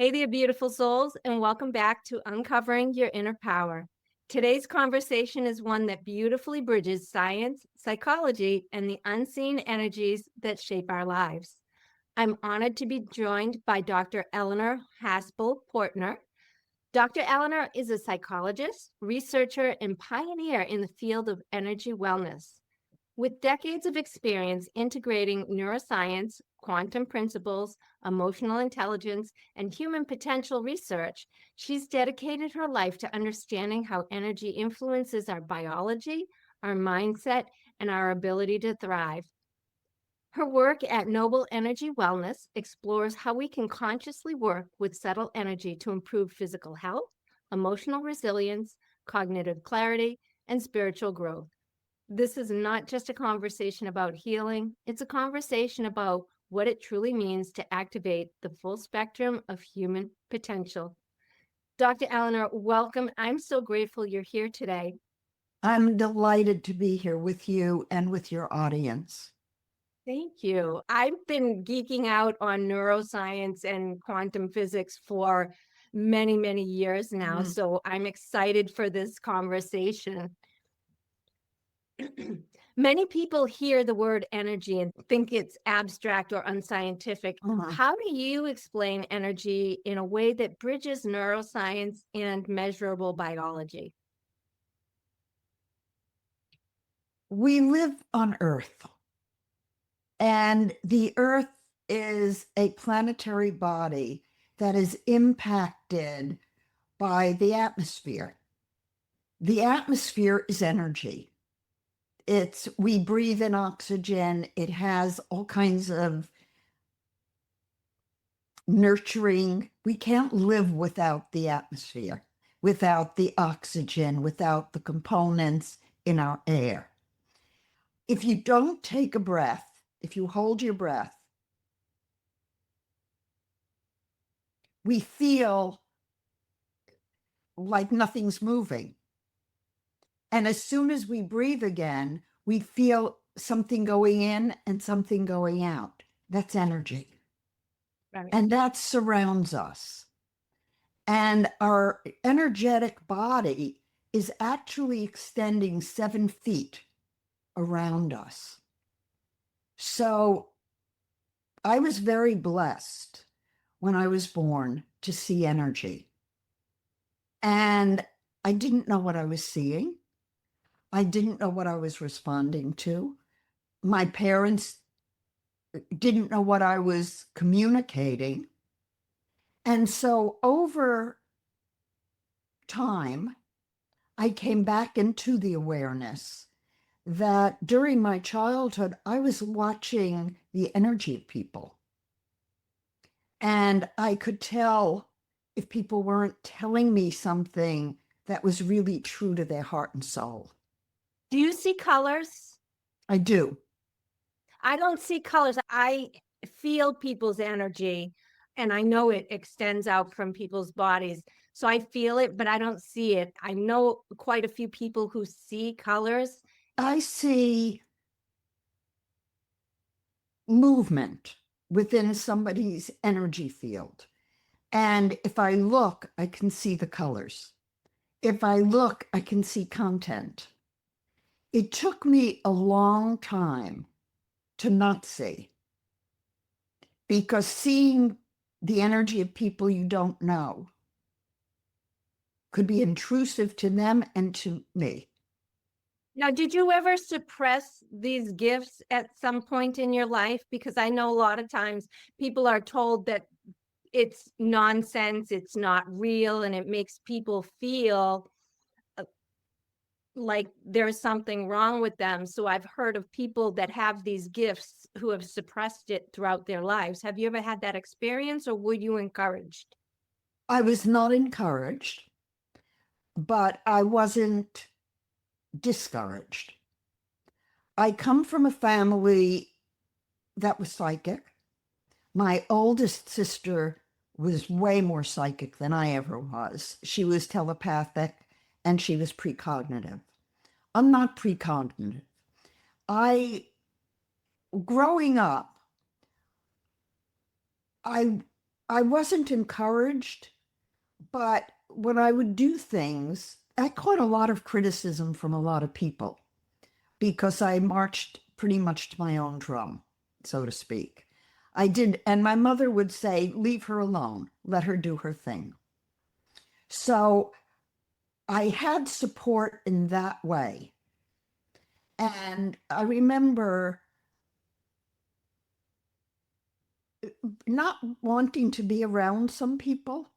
Hey there, beautiful souls, and welcome back to Uncovering Your Inner Power. Today's conversation is one that beautifully bridges science, psychology, and the unseen energies that shape our lives. I'm honored to be joined by Dr. Eleanor Haspel-Portner. Dr. Eleanor is a psychologist, researcher, and pioneer in the field of energy wellness. With decades of experience integrating neuroscience, quantum principles, emotional intelligence, and human potential research, she's dedicated her life to understanding how energy influences our biology, our mindset, and our ability to thrive. Her work at Noble Energy Wellness explores how we can consciously work with subtle energy to improve physical health, emotional resilience, cognitive clarity, and spiritual growth. This is not just a conversation about healing, it's a conversation about what it truly means to activate the full spectrum of human potential. Dr. Eleanor, welcome. I'm so grateful you're here today. I'm delighted to be here with you and with your audience. Thank you. I've been geeking out on neuroscience and quantum physics for many, many years now, Mm. so I'm excited for this conversation. Many people hear the word energy and think it's abstract or unscientific. Uh-huh. How do you explain energy in a way that bridges neuroscience and measurable biology? We live on Earth, and the Earth is a planetary body that is impacted by the atmosphere. The atmosphere is energy. We breathe in oxygen. It has all kinds of nurturing. We can't live without the atmosphere, without the oxygen, without the components in our air. If you don't take a breath, if you hold your breath, we feel like nothing's moving. And as soon as we breathe again, we feel something going in and something going out. That's energy. Right. And that surrounds us. And our energetic body is actually extending 7 feet around us. So I was very blessed when I was born to see energy. And I didn't know what I was seeing. I didn't know what I was responding to. My parents didn't know what I was communicating. And so over time, I came back into the awareness that during my childhood, I was watching the energy of people. And I could tell if people weren't telling me something that was really true to their heart and soul. Do you see colors? I do. I don't see colors. I feel people's energy and I know it extends out from people's bodies. So I feel it, but I don't see it. I know quite a few people who see colors. I see movement within somebody's energy field. And if I look, I can see the colors. If I look, I can see content. It took me a long time to not see, because seeing the energy of people you don't know could be intrusive to them and to me. Now, did you ever suppress these gifts at some point in your life? Because I know a lot of times people are told that it's nonsense, it's not real, and it makes people feel like there's something wrong with them. So I've heard of people that have these gifts who have suppressed it throughout their lives. Have you ever had that experience, or were you encouraged? I was not encouraged, but I wasn't discouraged. I come from a family that was psychic. My oldest sister was way more psychic than I ever was. She was telepathic and she was precognitive. I'm not precognitive. Growing up, I I wasn't encouraged, but when I would do things, I caught a lot of criticism from a lot of people because I marched pretty much to my own drum, so to speak. I did, and my mother would say, leave her alone, let her do her thing. So I had support in that way. And I remember not wanting to be around some people.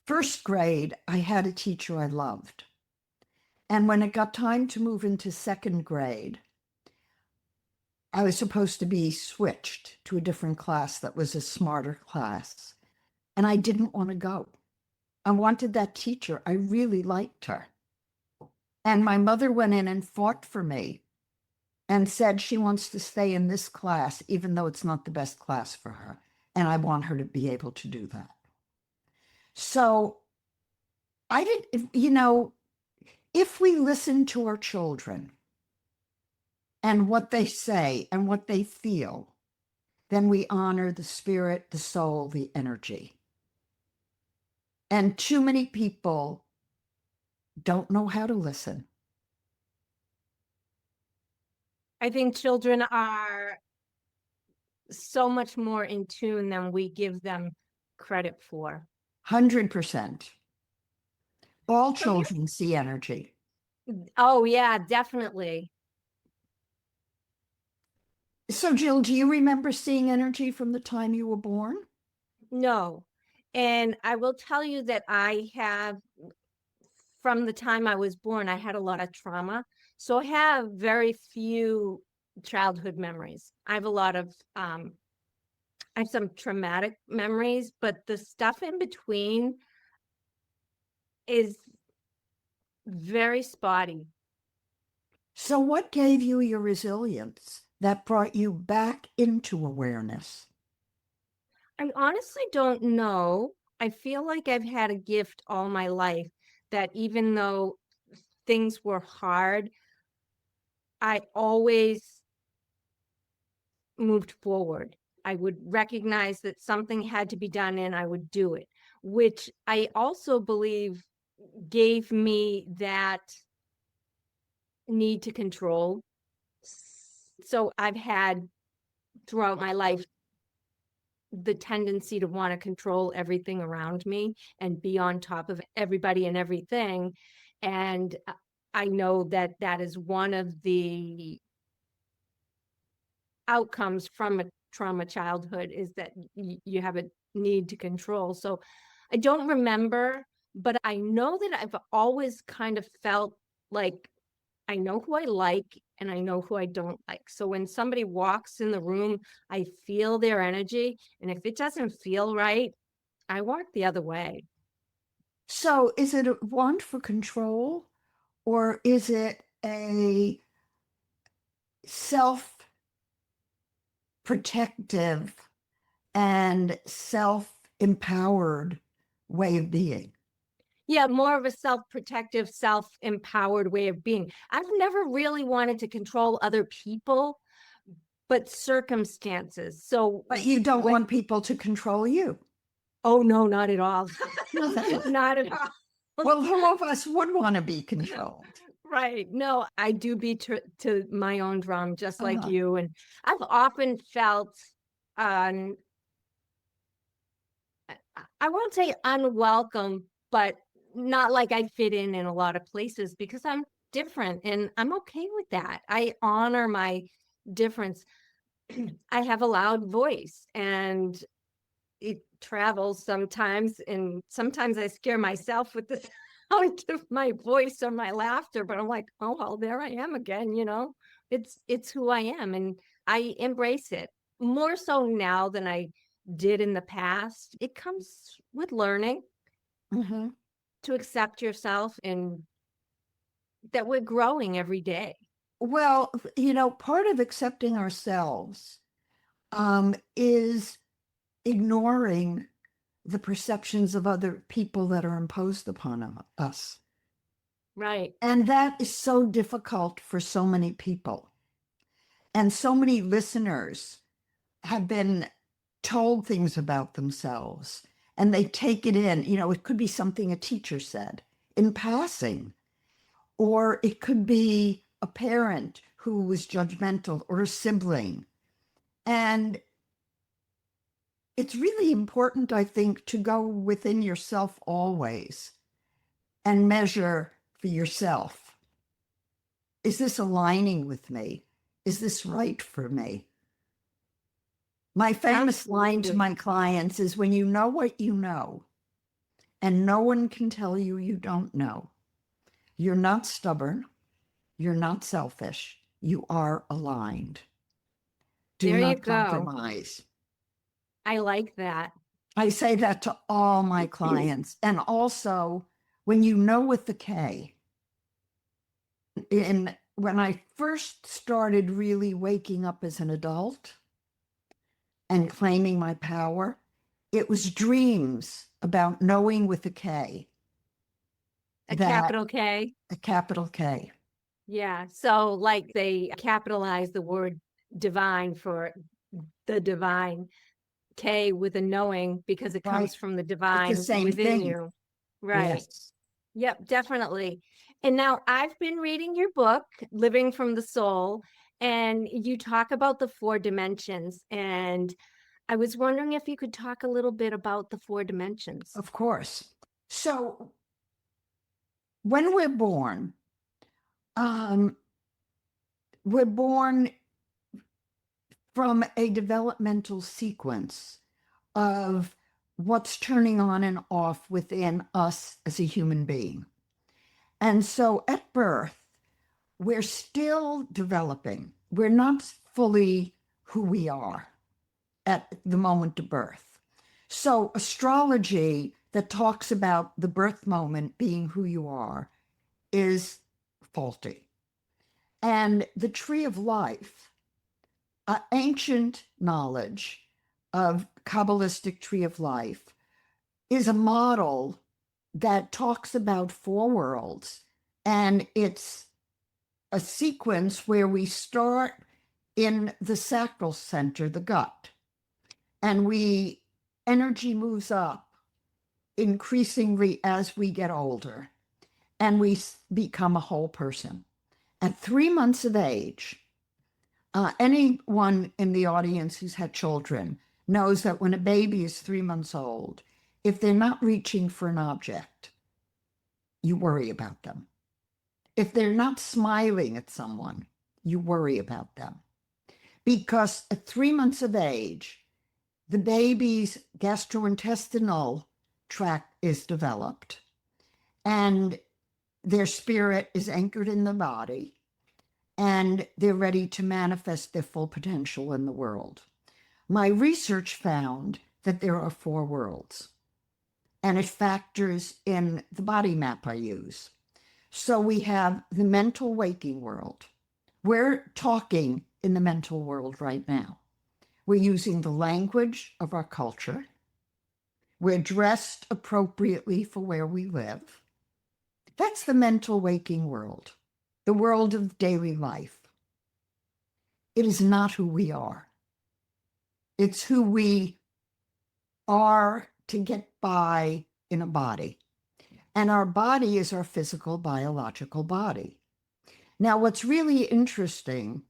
First grade, I had a teacher I loved. And when it got time to move into second grade, I was supposed to be switched to a different class that was a smarter class. And I didn't want to go. I wanted that teacher. I really liked her. And my mother went in and fought for me and said she wants to stay in this class, even though it's not the best class for her. And I want her to be able to do that. So I didn't, if we listen to our children and what they say and what they feel, then we honor the spirit, the soul, the energy. And too many people don't know how to listen. I think children are so much more in tune than we give them credit for. 100%. All So you, children see energy. oh yeah, definitely. So, Jill, do you remember seeing energy from the time you were born? No. And I will tell you that from the time I was born, I had a lot of trauma. So I have very few childhood memories. I have a lot of, I have some traumatic memories, but the stuff in between is very spotty. So, what gave you your resilience that brought you back into awareness? I honestly don't know. I feel like I've had a gift all my life that even though things were hard, I always moved forward. I would recognize that something had to be done and I would do it, which I also believe gave me that need to control. So I've had throughout my life the tendency to want to control everything around me and be on top of everybody and everything. And I know that that is one of the outcomes from a trauma childhood is that you have a need to control. So I don't remember, but I know that I've always kind of felt like I know who I like and I know who I don't like. So when somebody walks in the room, I feel their energy. And if it doesn't feel right, I walk the other way. So, is it a want for control or is it a self protective and self empowered way of being? Yeah, more of a self-protective, self-empowered way of being. I've never really wanted to control other people, but circumstances. So But you don't when, want people to control you. oh no, not at all. No, Not at all. well, who of us would want to be controlled? Right. No, I do beat to my own drum, just like Uh-huh. you. And I've often felt, um, I won't say unwelcome, but not like I fit in a lot of places because I'm different and I'm okay with that. I honor my difference. I have a loud voice and it travels sometimes, and sometimes I scare myself with the sound of my voice or my laughter, but I'm like, oh well, there I am again, it's who I am and I embrace it more so now than I did in the past. It comes with learning Mm-hmm. to accept yourself and that we're growing every day. Well, part of accepting ourselves is ignoring the perceptions of other people that are imposed upon us. Right. And that is so difficult for so many people. And so many listeners have been told things about themselves and they take it in. It could be something a teacher said in passing, or it could be a parent who was judgmental or a sibling. And it's really important, I think, to go within yourself always and measure for yourself. Is this aligning with me? Is this right for me? My famous line to my clients is, when you know what you know, and no one can tell you you don't know, you're not stubborn, you're not selfish, you are aligned. Do There you not go. compromise. I like that. I say that to all my clients. And also, when you know with the K, when I first started really waking up as an adult and claiming my power, it was dreams about knowing with a K. A capital K. A capital K. Yeah. So like they capitalize the word divine for the divine, K with a knowing, because it comes from the divine within thing. you. Right. Yes. Yep, definitely. And now I've been reading your book, Living from the Soul, and you talk about the 4 dimensions. And I was wondering if you could talk a little bit about the 4 dimensions. Of course. So when we're born from a developmental sequence of what's turning on and off within us as a human being. And so at birth, we're still developing. We're not fully who we are at the moment of birth. So astrology that talks about the birth moment being who you are is faulty. And the tree of life, ancient knowledge of Kabbalistic tree of life, is a model that talks about 4 worlds. And it's a sequence where we start in the sacral center, the gut, and energy moves up increasingly as we get older, and we become a whole person. At 3 months of age, anyone in the audience who's had children knows that when a baby is 3 months old, if they're not reaching for an object, you worry about them. If they're not smiling at someone, you worry about them. Because at 3 months of age, the baby's gastrointestinal tract is developed and their spirit is anchored in the body, and they're ready to manifest their full potential in the world. My research found that there are 4 worlds, and it factors in the body map I use. So we have the mental waking world. We're talking in the mental world right now. We're using the language of our culture. We're dressed appropriately for where we live. That's the mental waking world, the world of daily life. It is not who we are. It's who we are to get by in a body. And our body is our physical, biological body. Now, what's really interesting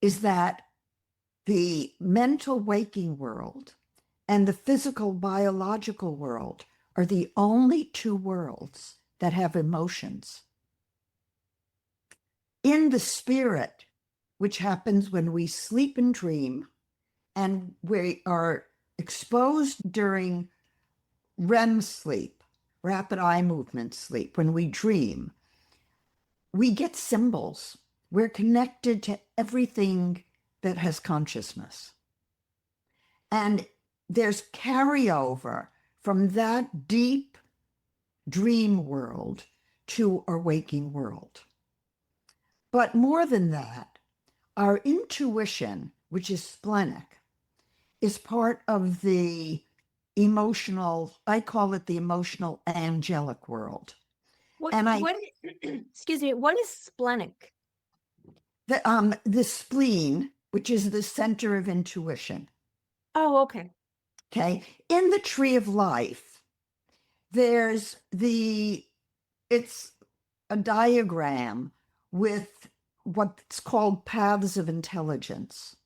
is that the mental waking world and the physical, biological world are the only 2 worlds that have emotions. In the spirit, which happens when we sleep and dream, and we are exposed during REM sleep, rapid eye movement sleep, when we dream, we get symbols. We're connected to everything that has consciousness. And there's carryover from that deep dream world to our waking world. But more than that, our intuition, which is splenic, is part of the emotional, I call it the emotional angelic world. Excuse me, what is splenic? The spleen, which is the center of intuition. Oh, okay. Okay. In the tree of life, there's it's a diagram with what's called paths of intelligence.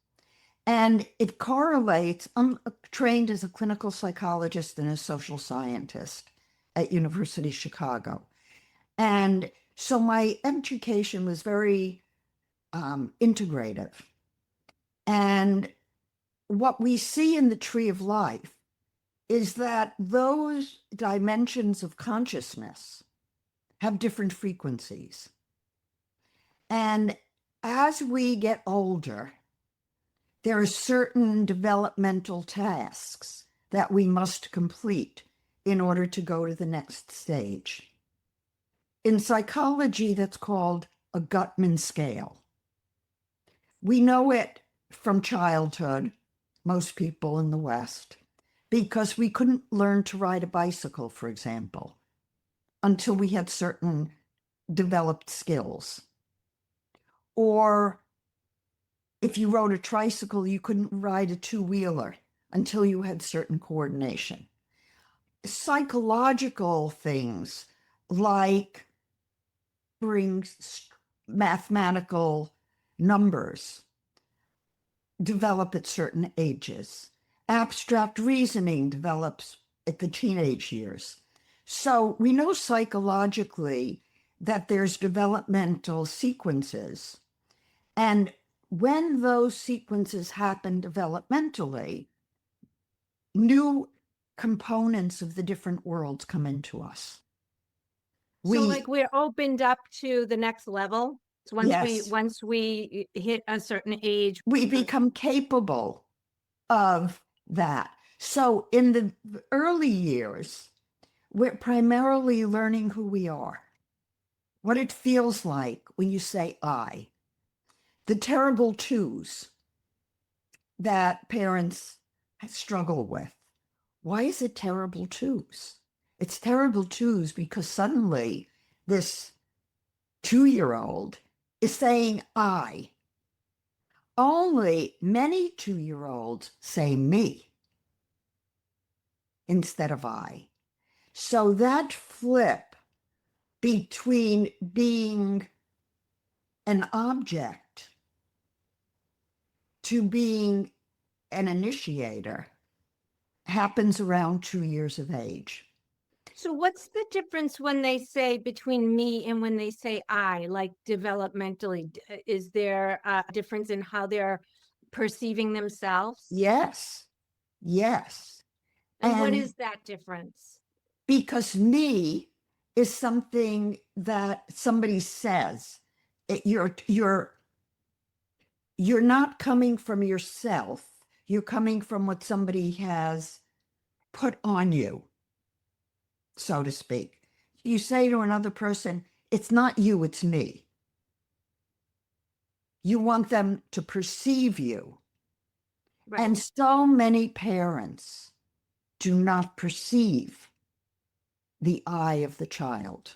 And it correlates. I'm trained as a clinical psychologist and a social scientist at University of Chicago. And so my education was very integrative. And what we see in the tree of life is that those dimensions of consciousness have different frequencies. And as we get older, there are certain developmental tasks that we must complete in order to go to the next stage. In psychology, that's called a Gutman scale. We know it from childhood, most people in the West, because we couldn't learn to ride a bicycle, for example, until we had certain developed skills. Or if you rode a tricycle, you couldn't ride a two-wheeler until you had certain coordination. Psychological things like brings mathematical numbers develop at certain ages. Abstract reasoning develops at the teenage years. So we know psychologically that there's developmental sequences. And when those sequences happen developmentally, new components of the different worlds come into us. So like We, we're opened up to the next level. So yes, once we hit a certain age, we become capable of that. So in the early years, we're primarily learning who we are, what it feels like when you say I, the terrible twos that parents struggle with. Why is it terrible twos? It's terrible twos because suddenly this 2-year-old is saying I. Only many 2-year-olds say me instead of I. So that flip between being an object to being an initiator happens around 2 years of age. so what's the difference when they say between me and when they say I, like developmentally? Is there a difference in how they're perceiving themselves? Yes, yes. And what And is that difference? because me is something that somebody says. You're not coming from yourself. You're coming from what somebody has put on you, so to speak. You say to another person, it's not you, it's me. You want them to perceive you. Right. And so many parents do not perceive the I of the child.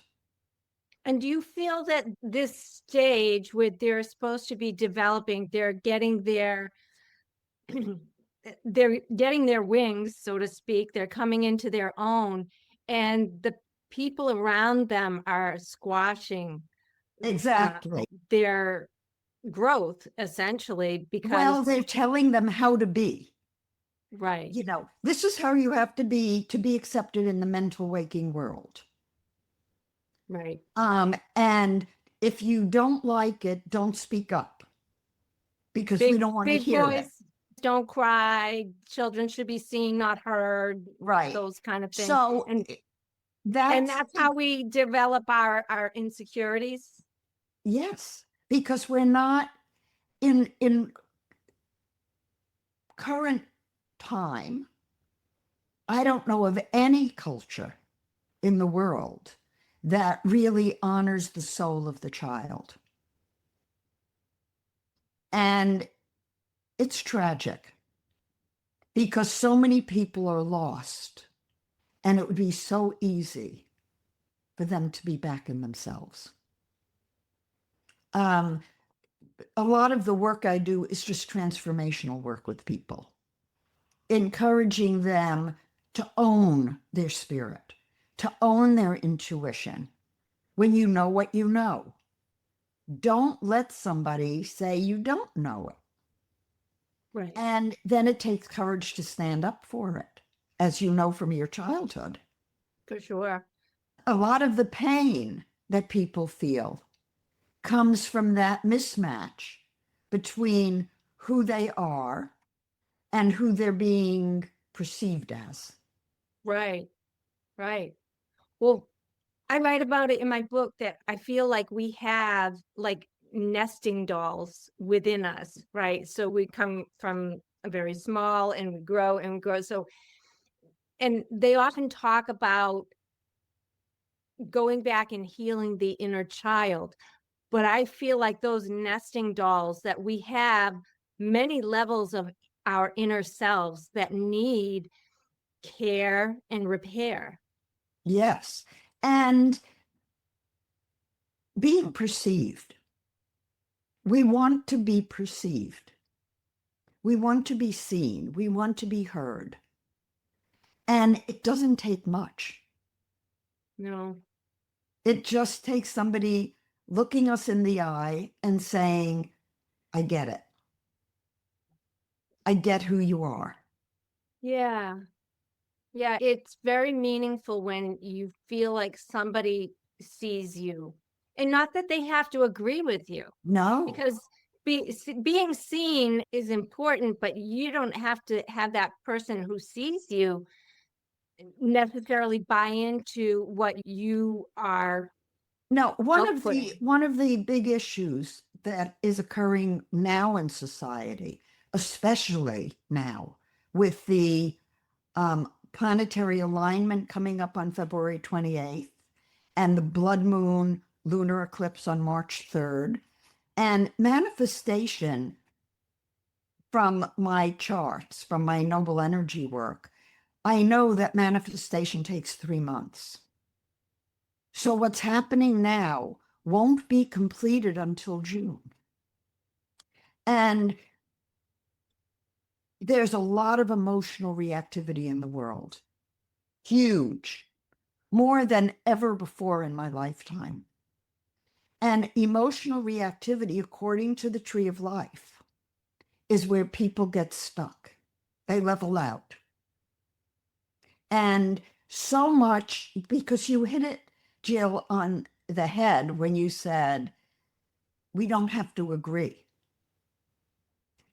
And do you feel that this stage where they're supposed to be developing, they're getting their wings, so to speak, they're coming into their own, and the people around them are squashing Exactly. their growth essentially Well, because they're telling them how to be. right, This is how you have to be accepted in the mental waking world. right. And if you don't like it, don't speak up because we Big don't want to big hear it. voice, don't cry, children should be seen, not heard, Right. those kind of things. So And that's, that's how we develop our insecurities. yes, because we're not in current time. I don't know of any culture in the world that really honors the soul of the child. And it's tragic because so many people are lost, and it would be so easy for them to be back in themselves. Um, a lot of the work I do is just transformational work with people. encouraging them to own their spirit, to own their intuition. When you know what you know, don't let somebody say you don't know it. Right. And then it takes courage to stand up for it, as you know from your childhood. For sure. A lot of the pain that people feel comes from that mismatch between who they are and who they're being perceived as. Right. Right. Well, I write about it in my book that I feel like we have like nesting dolls within us, right? So we come from a very small and we grow and we grow. So, and they often talk about going back and healing the inner child. But I feel like those nesting dolls that we have many levels of our inner selves that need care and repair. Yes. And being perceived. We want to be perceived. We want to be seen. We want to be heard. And it doesn't take much. No. It just takes somebody looking us in the eye and saying, I get it. I get who you are. Yeah. Yeah, it's very meaningful when you feel like somebody sees you. And not that they have to agree with you, No, because being seen is important, but you don't have to have that person who sees you necessarily buy into what you are no. outputting. One of the big issues that is occurring now in society, especially now with the planetary alignment coming up on February 28th and the blood moon lunar eclipse on March 3rd, and manifestation from my charts, from my noble energy work, I know that manifestation takes 3 months. So what's happening now won't be completed until June. And there's a lot of emotional reactivity in the world. Huge. More than ever before in my lifetime. And emotional reactivity, according to the tree of life, is where people get stuck. They level out. And so much, because you hit it, Jill, on the head when you said, we don't have to agree.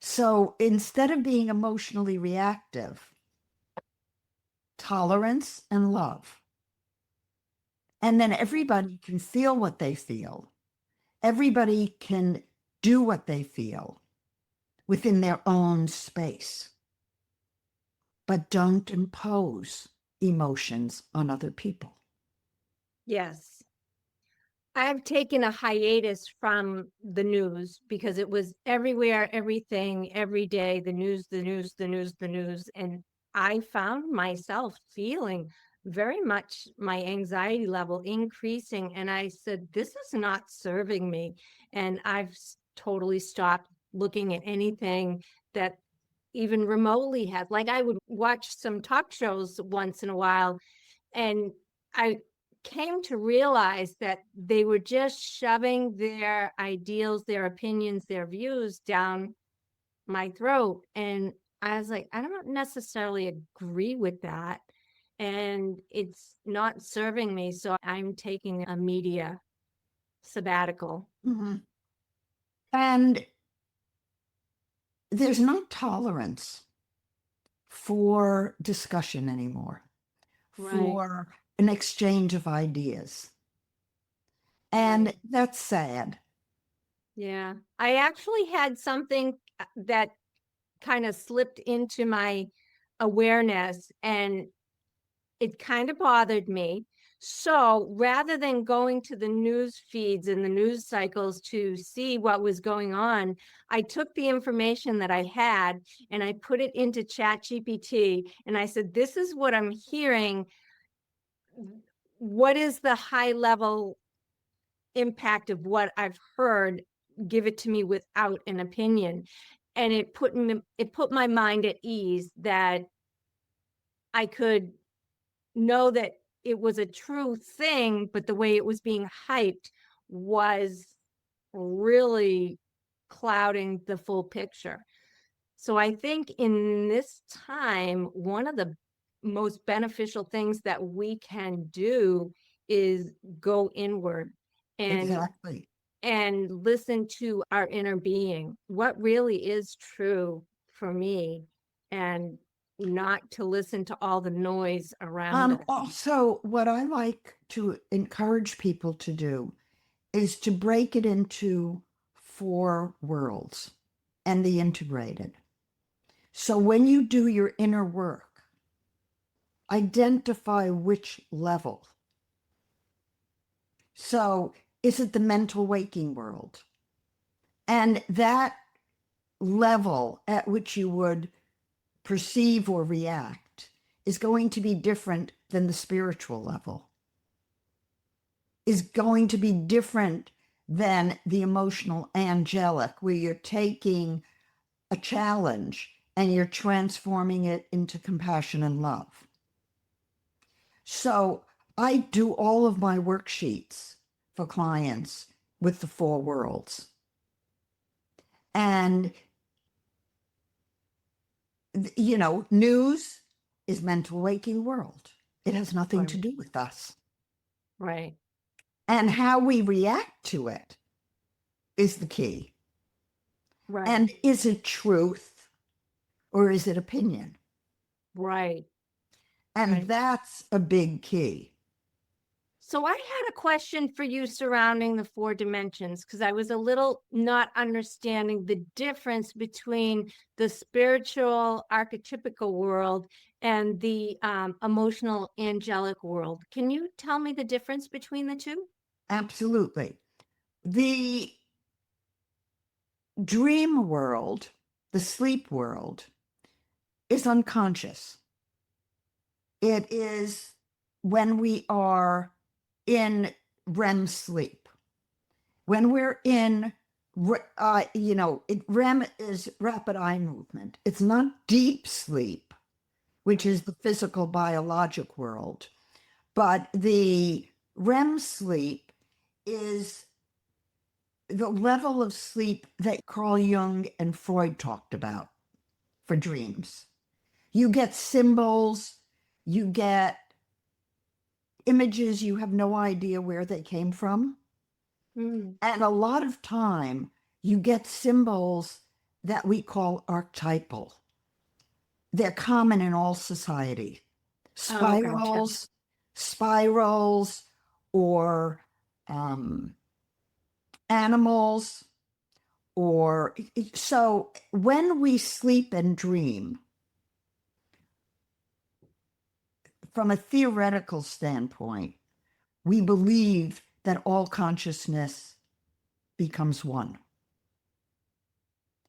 So instead of being emotionally reactive, tolerance and love. And then everybody can feel what they feel. Everybody can do what they feel within their own space. But don't impose emotions on other people. Yes. I've taken a hiatus from the news because it was everywhere, everything, every day, the news, the news, the news, the news. And I found myself feeling very much my anxiety level increasing. And I said, this is not serving me. And I've totally stopped looking at anything that even remotely had. Like I would watch some talk shows once in a while, and I came to realize that they were just shoving their ideals, their opinions, their views down my throat. And I was like, I don't necessarily agree with that. And it's not serving me. So I'm taking a media sabbatical. Mhm. And there's no tolerance for discussion anymore, Right. for an exchange of ideas. And Right. that's sad. Yeah. I actually had something that kind of slipped into my awareness, and it kind of bothered me. So rather than going to the news feeds and the news cycles to see what was going on, I took the information that I had and I put it into ChatGPT, and I said, this is what I'm hearing. What is the high level impact of what I've heard? Give it to me without an opinion. and it put my mind at ease that I could know that it was a true thing, but the way it was being hyped was really clouding the full picture. So I think in this time, one of the most beneficial things that we can do is go inward and Exactly. listen to our inner being, what really is true for me, and not to listen to all the noise around us. Also, what I like to encourage people to do is to break it into 4 worlds and the integrated. So when you do your inner work, identify which level. So is it the mental waking world? And that level at which you would perceive or react is going to be different than the spiritual level, is going to be different than the emotional angelic, where you're taking a challenge and you're transforming it into compassion and love. So I do all of my worksheets for clients with the 4 worlds. And, news is mental waking world. It has nothing to Right. do with us. Right. And how we react to it is the key. Right. And is it truth or is it opinion? Right. And Right. that's a big key. So I had a question for you surrounding the 4 dimensions, because I was a little not understanding the difference between the spiritual archetypical world and the emotional angelic world. Can you tell me the difference between the two? Absolutely. The dream world, the sleep world, is unconscious. It is when we are in REM sleep. When we're in, REM is rapid eye movement. It's not deep sleep, which is the physical biologic world, but the REM sleep is the level of sleep that Carl Jung and Freud talked about for dreams. You get symbols, you get images, you have no idea where they came from. Mm. And a lot of time, you get symbols that we call archetypal. They're common in all society. Oh, gotcha. Spirals, or animals, or so when we sleep and dream, from a theoretical standpoint, we believe that all consciousness becomes one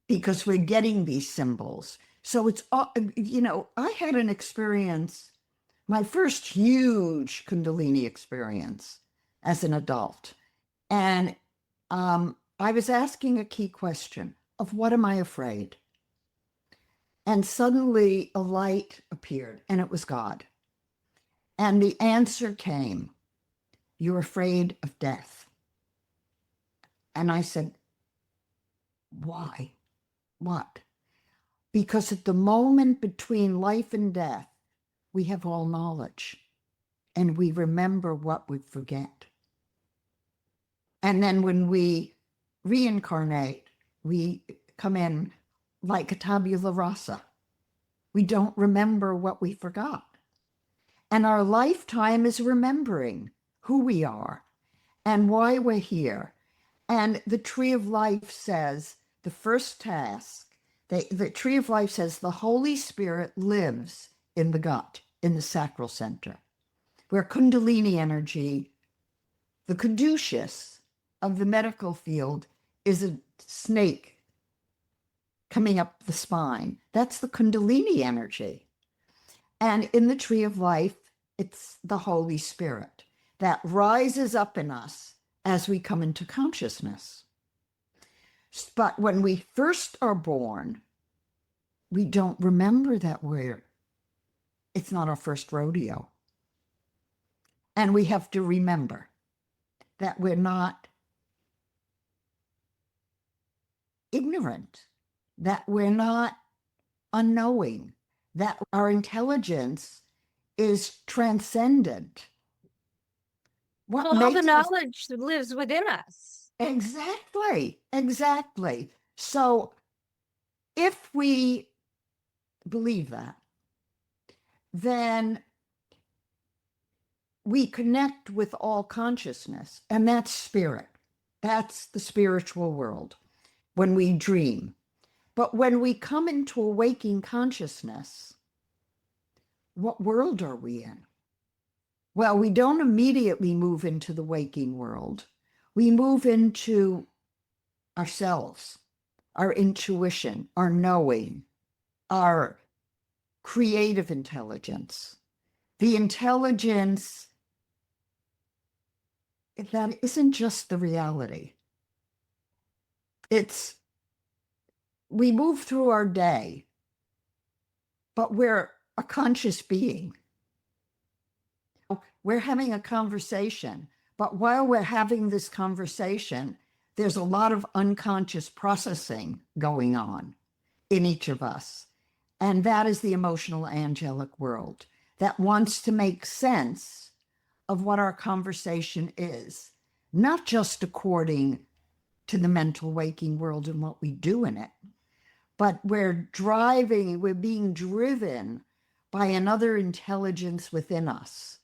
because we're getting these symbols. So it's, I had an experience, my first huge Kundalini experience as an adult. And I was asking a key question of what am I afraid? And suddenly a light appeared, and it was God. And the answer came, you're afraid of death. And I said, why? What? Because at the moment between life and death, we have all knowledge and we remember what we forget. And then when we reincarnate, we come in like a tabula rasa. We don't remember what we forgot. And our lifetime is remembering who we are and why we're here. And the Tree of Life says, the first task, the Tree of Life says the Holy Spirit lives in the gut, in the sacral center, where Kundalini energy, the caduceus of the medical field, is a snake coming up the spine. That's the Kundalini energy. And in the Tree of Life, it's the Holy Spirit that rises up in us as we come into consciousness. But when we first are born, we don't remember that it's not our first rodeo. And we have to remember that we're not ignorant, that we're not unknowing, that our intelligence is transcendent. What Well, all the makes us knowledge lives within us. exactly. So if we believe that, then we connect with all consciousness, and that's spirit. That's the spiritual world when we dream. But when we come into a waking consciousness, what world are we in? Well, we don't immediately move into the waking world. We move into ourselves, our intuition, our knowing, our creative intelligence, the intelligence that isn't just the reality. We move through our day, but we're a conscious being. We're having a conversation, but while we're having this conversation, there's a lot of unconscious processing going on in each of us. And that is the emotional angelic world that wants to make sense of what our conversation is, not just according to the mental waking world and what we do in it, but we're being driven by another intelligence within us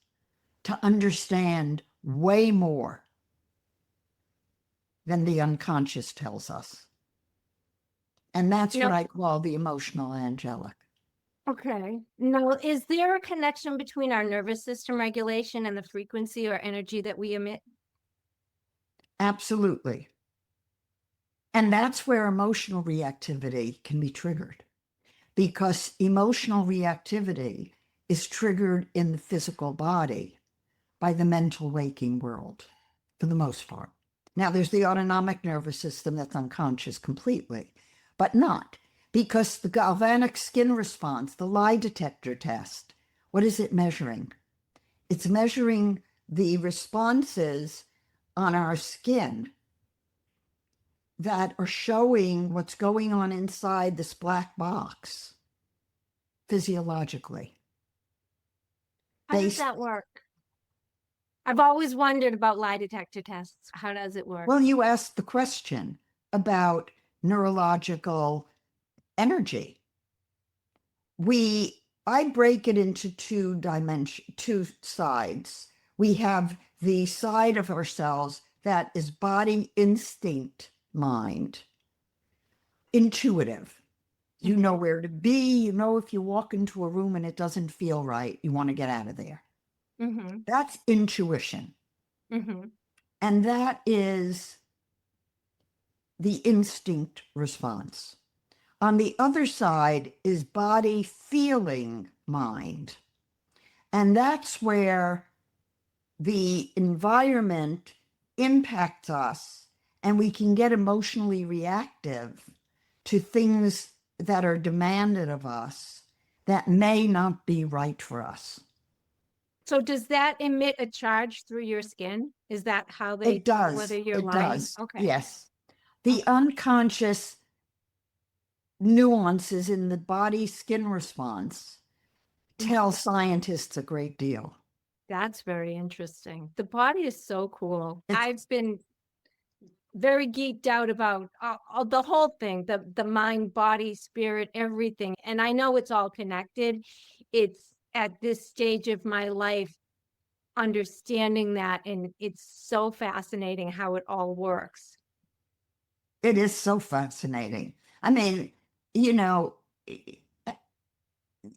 to understand way more than the unconscious tells us. And that's what I call the emotional angelic. Okay. Now, is there a connection between our nervous system regulation and the frequency or energy that we emit? Absolutely. And that's where emotional reactivity can be triggered, because emotional reactivity is triggered in the physical body by the mental waking world for the most part. Now, there's the autonomic nervous system that's unconscious completely, but not, because the galvanic skin response, the lie detector test, what is it measuring? It's measuring the responses on our skin that are showing what's going on inside this black box physiologically. How does that work? I've always wondered about lie detector tests. How does it work? Well, you asked the question about neurological energy. I break it into two sides. We have the side of ourselves that is body, instinct, mind, intuitive. You know where to be. You know, if you walk into a room and it doesn't feel right, you want to get out of there. Mm-hmm. That's intuition. Mm-hmm. And that is the instinct response. On the other side is body, feeling, mind. And that's where the environment impacts us, and we can get emotionally reactive to things that are demanded of us that may not be right for us. So does that emit a charge through your skin? Is that how they It does. whether you're It lying? does. Okay. Yes. The unconscious nuances in the body skin response tell scientists a great deal. That's very interesting. The body is so cool. I've been very geeked out about the whole thing, the mind, body, spirit, everything. And I know it's all connected. It's at this stage of my life understanding that, and it's so fascinating how it all works. It is so fascinating. I mean, you know,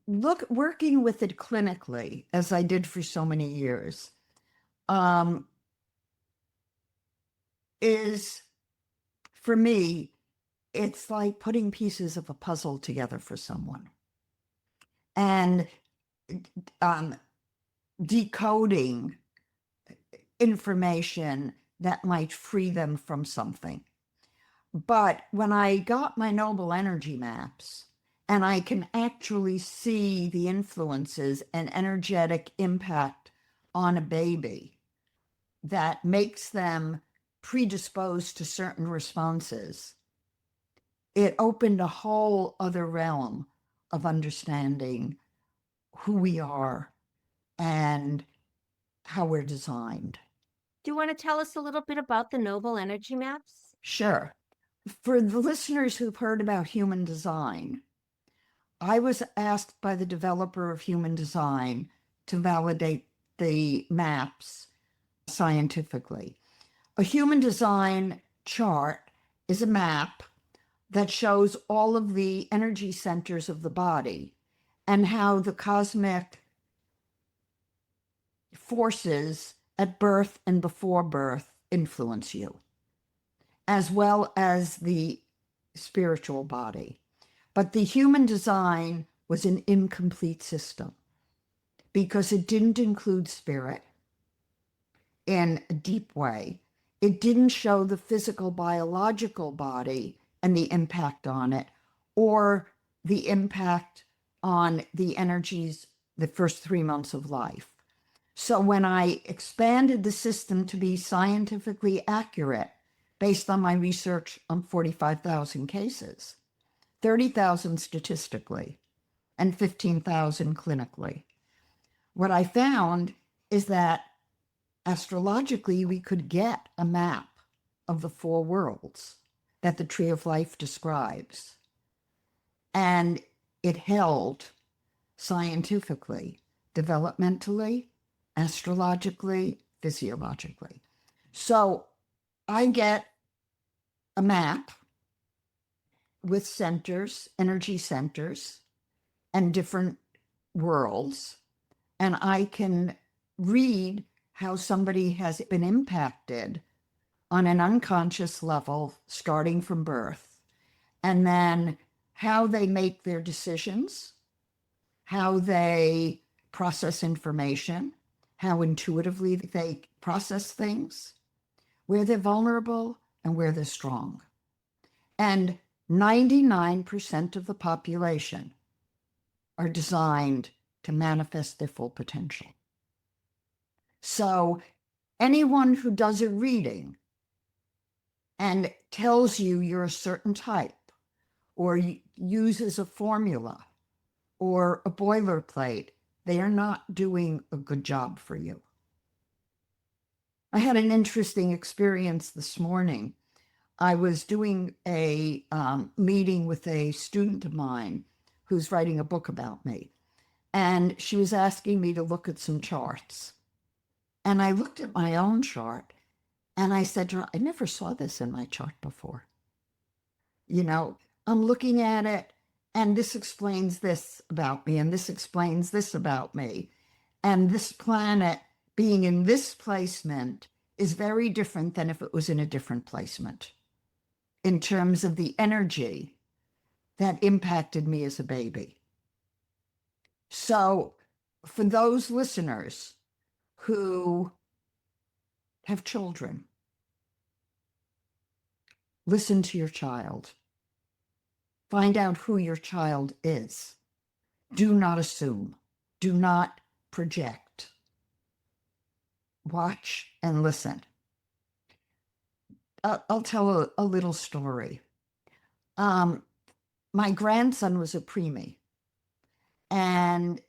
working with it clinically, as I did for so many years, is, for me, it's like putting pieces of a puzzle together for someone and decoding information that might free them from something. But when I got my noble energy maps, and I can actually see the influences and energetic impact on a baby that makes them predisposed to certain responses, it opened a whole other realm of understanding who we are and how we're designed. Do you want to tell us a little bit about the Noble Energy Maps? Sure. For the listeners who've heard about human design, I was asked by the developer of human design to validate the maps scientifically. A human design chart is a map that shows all of the energy centers of the body and how the cosmic forces at birth and before birth influence you, as well as the spiritual body. But the human design was an incomplete system because it didn't include spirit in a deep way. It didn't show the physical, biological body and the impact on it, or the impact on the energies the first 3 months of life. So when I expanded the system to be scientifically accurate, based on my research on 45,000 cases, 30,000 statistically, and 15,000 clinically, what I found is that astrologically, we could get a map of the 4 worlds that the Tree of Life describes. And it held scientifically, developmentally, astrologically, physiologically. So I get a map with centers, energy centers, and different worlds, and I can read how somebody has been impacted on an unconscious level starting from birth, and then how they make their decisions, how they process information, how intuitively they process things, where they're vulnerable and where they're strong. And 99% of the population are designed to manifest their full potential. So anyone who does a reading and tells you you're a certain type, or uses a formula or a boilerplate, they are not doing a good job for you. I had an interesting experience this morning. I was doing a meeting with a student of mine who's writing a book about me, and she was asking me to look at some charts. And I looked at my own chart and I said to her, I never saw this in my chart before. You know, I'm looking at it and this explains this about me and this explains this about me. And this planet being in this placement is very different than if it was in a different placement in terms of the energy that impacted me as a baby. So for those listeners who have children, listen to your child. Find out who your child is. Do not assume. Do not project. Watch and listen. I'll tell a little story. My grandson was a preemie, and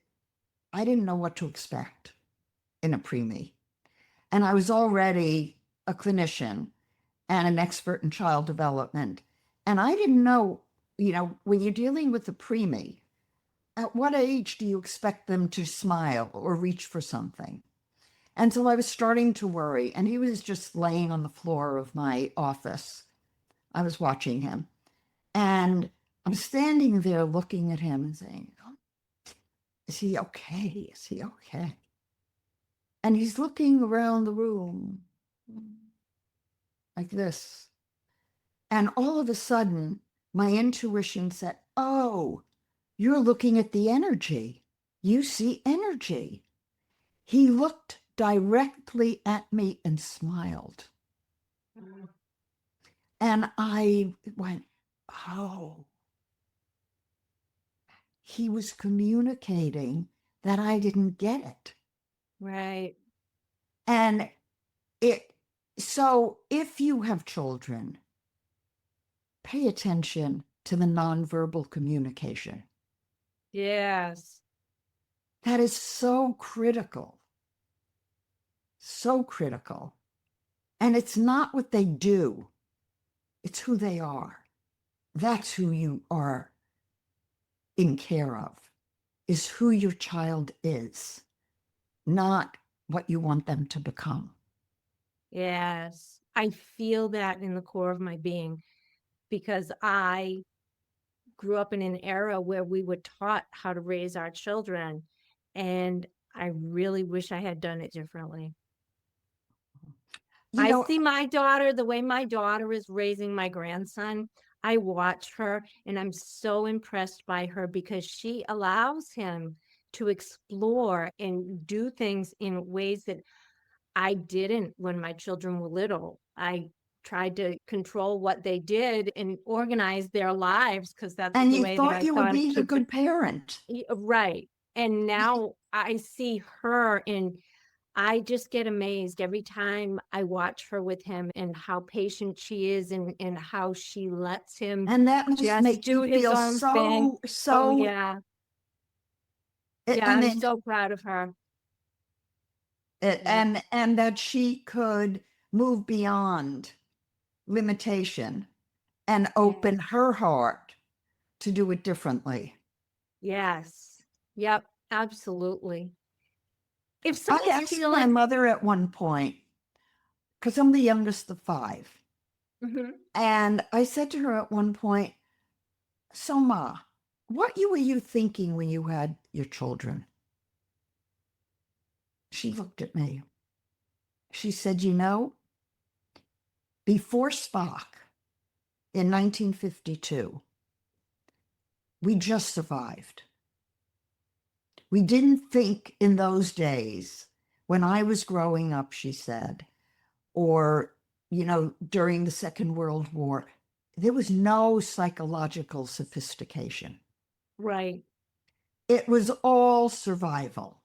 I didn't know what to expect in a preemie. And I was already a clinician and an expert in child development. And I didn't know, when you're dealing with a preemie, at what age do you expect them to smile or reach for something? And so I was starting to worry, and he was just laying on the floor of my office. I was watching him, and I'm standing there looking at him and saying, oh, is he okay? Is he okay? And he's looking around the room like this. And all of a sudden, my intuition said, oh, you're looking at the energy. You see energy. He looked directly at me and smiled. And I went, oh, he was communicating that I didn't get it. Right. And so if you have children, pay attention to the nonverbal communication. Yes. That is so critical, so critical. And it's not what they do, it's who they are. That's who you are in care of, is who your child is, not what you want them to become. Yes. I feel that in the core of my being because I grew up in an era where we were taught how to raise our children. And I really wish I had done it differently. You I know, see my daughter, the way my daughter is raising my grandson. I watch her and I'm so impressed by her because she allows him to explore and do things in ways that I didn't when my children were little. I tried to control what they did and organize their lives because that's and the you way that thought I you were thought being a keep good parent. right. And now I see her and I just get amazed every time I watch her with him and how patient she is and how she lets him And that must just make do you his feel own thing. so, Oh so, yeah. Yeah, and I'm then, so proud of her. Yeah. and that she could move beyond limitation and Yeah. open her heart to do it differently. Yes. Yep, absolutely. If I someone's asked my feeling mother at one point, because I'm the youngest of five, Mhm. and I said to her at one point, so Ma, what were you thinking when you had your children? She looked at me. She said, you know, before Spock in 1952, we just survived. We didn't think in those days, when I was growing up, she said, or, during the Second World War, there was no psychological sophistication. Right. It was all survival.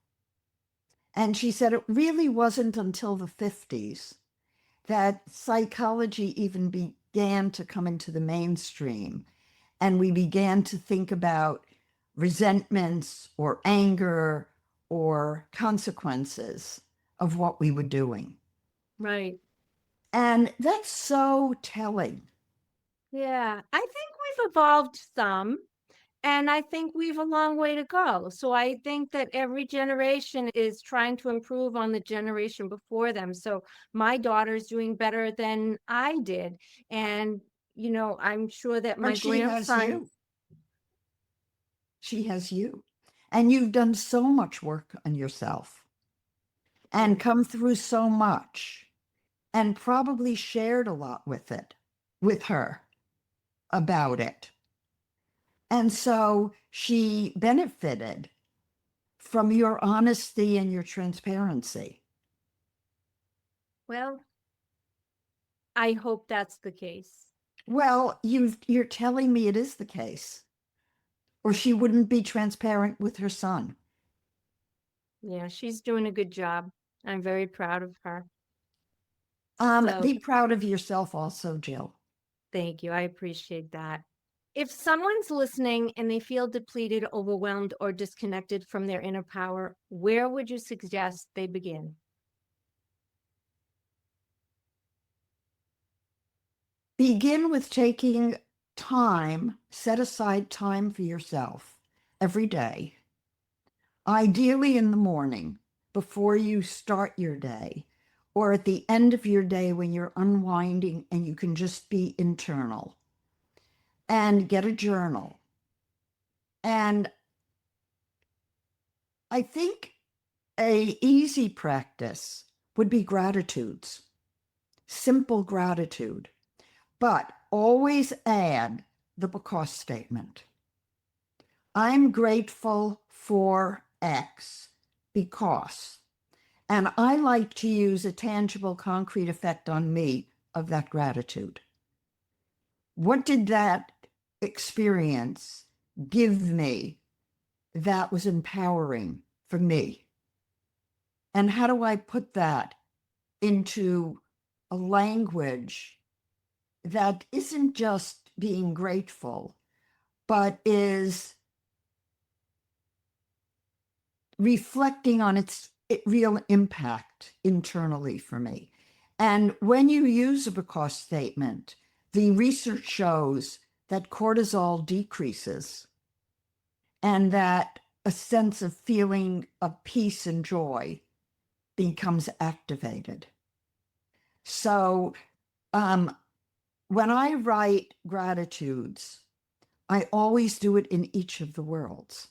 And she said it really wasn't until the 50s that psychology even began to come into the mainstream. And we began to think about resentments or anger or consequences of what we were doing. Right. And that's so telling. Yeah. I think we've evolved some. And I think we've a long way to go. So I think that every generation is trying to improve on the generation before them. So my daughter's doing better than I did. And, I'm sure that my And she has grandson, you. She has you. And you've done so much work on yourself and thank come you. through so much and probably shared a lot with her about it. And so she benefited from your honesty and your transparency. Well, I hope that's the case. Well, you're telling me it is the case, or she wouldn't be transparent with her son. Yeah, she's doing a good job. I'm very proud of her. So Be proud of yourself also, Jill. thank you. I appreciate that. If someone's listening and they feel depleted, overwhelmed, or disconnected from their inner power, where would you suggest they begin? Begin with taking time, set aside time for yourself every day, ideally in the morning before you start your day, or at the end of your day when you're unwinding and you can just be internal. And get a journal. And I think a easy practice would be gratitudes, simple gratitude, but always add the because statement. I'm grateful for X because, and I like to use a tangible, concrete effect on me of that gratitude. What did that experience give me that was empowering for me? And how do I put that into a language that isn't just being grateful, but is reflecting on its real impact internally for me? And when you use a because statement, the research shows that cortisol decreases and that a sense of feeling of peace and joy becomes activated. So when I write gratitudes, I always do it in each of the worlds.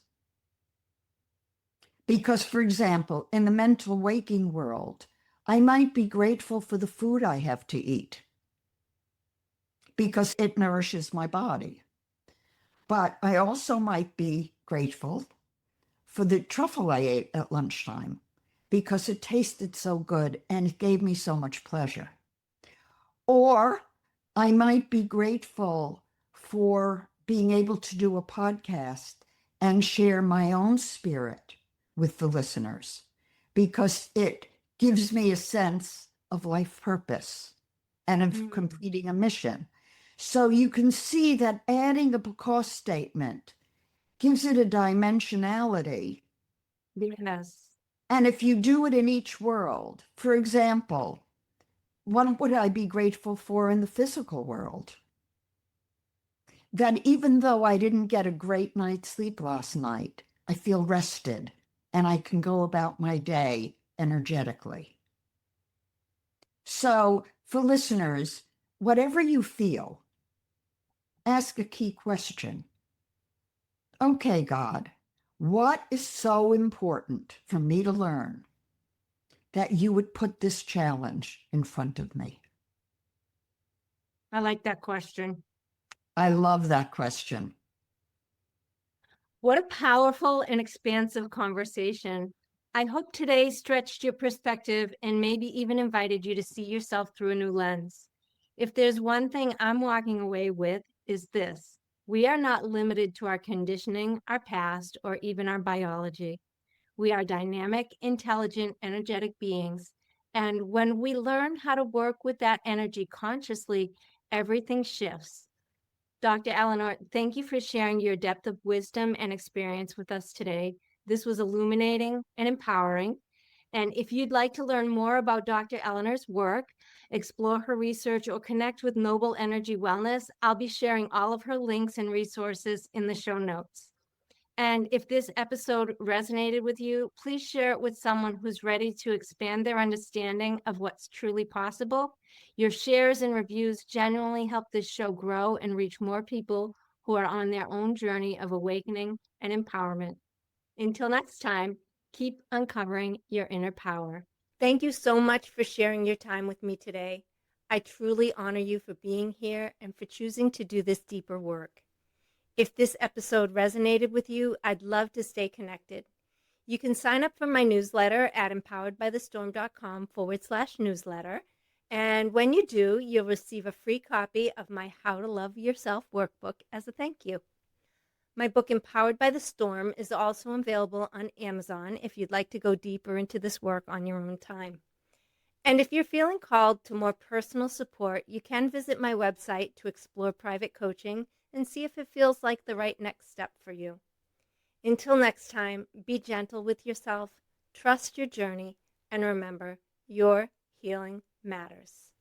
Because, for example, in the mental waking world, I might be grateful for the food I have to eat because it nourishes my body. But I also might be grateful for the truffle I ate at lunchtime because it tasted so good and it gave me so much pleasure. Or I might be grateful for being able to do a podcast and share my own spirit with the listeners because it gives me a sense of life purpose and of completing a mission. So you can see that adding a because statement gives it a dimensionality. Yes. And if you do it in each world, for example, what would I be grateful for in the physical world? That even though I didn't get a great night's sleep last night, I feel rested and I can go about my day energetically. So, for listeners, whatever you feel, ask a key question. Okay, God, what is so important for me to learn that you would put this challenge in front of me? I like that question. I love that question. What a powerful and expansive conversation. I hope today stretched your perspective and maybe even invited you to see yourself through a new lens. If there's one thing I'm walking away with, is this: we are not limited to our conditioning, our past, or even our biology. We are dynamic, intelligent, energetic beings. And when we learn how to work with that energy consciously, everything shifts. Dr. Eleanor, thank you for sharing your depth of wisdom and experience with us today. This was illuminating and empowering. And if you'd like to learn more about Dr. Eleanor's work, explore her research, or connect with Noble Energy Wellness, I'll be sharing all of her links and resources in the show notes. And if this episode resonated with you, please share it with someone who's ready to expand their understanding of what's truly possible. Your shares and reviews genuinely help this show grow and reach more people who are on their own journey of awakening and empowerment. Until next time, keep uncovering your inner power. Thank you so much for sharing your time with me today. I truly honor you for being here and for choosing to do this deeper work. If this episode resonated with you, I'd love to stay connected. You can sign up for my newsletter at empoweredbythestorm.com/newsletter. And when you do, you'll receive a free copy of my How to Love Yourself workbook as a thank you. My book, Empowered by the Storm, is also available on Amazon if you'd like to go deeper into this work on your own time. And if you're feeling called to more personal support, you can visit my website to explore private coaching and see if it feels like the right next step for you. Until next time, be gentle with yourself, trust your journey, and remember, your healing matters.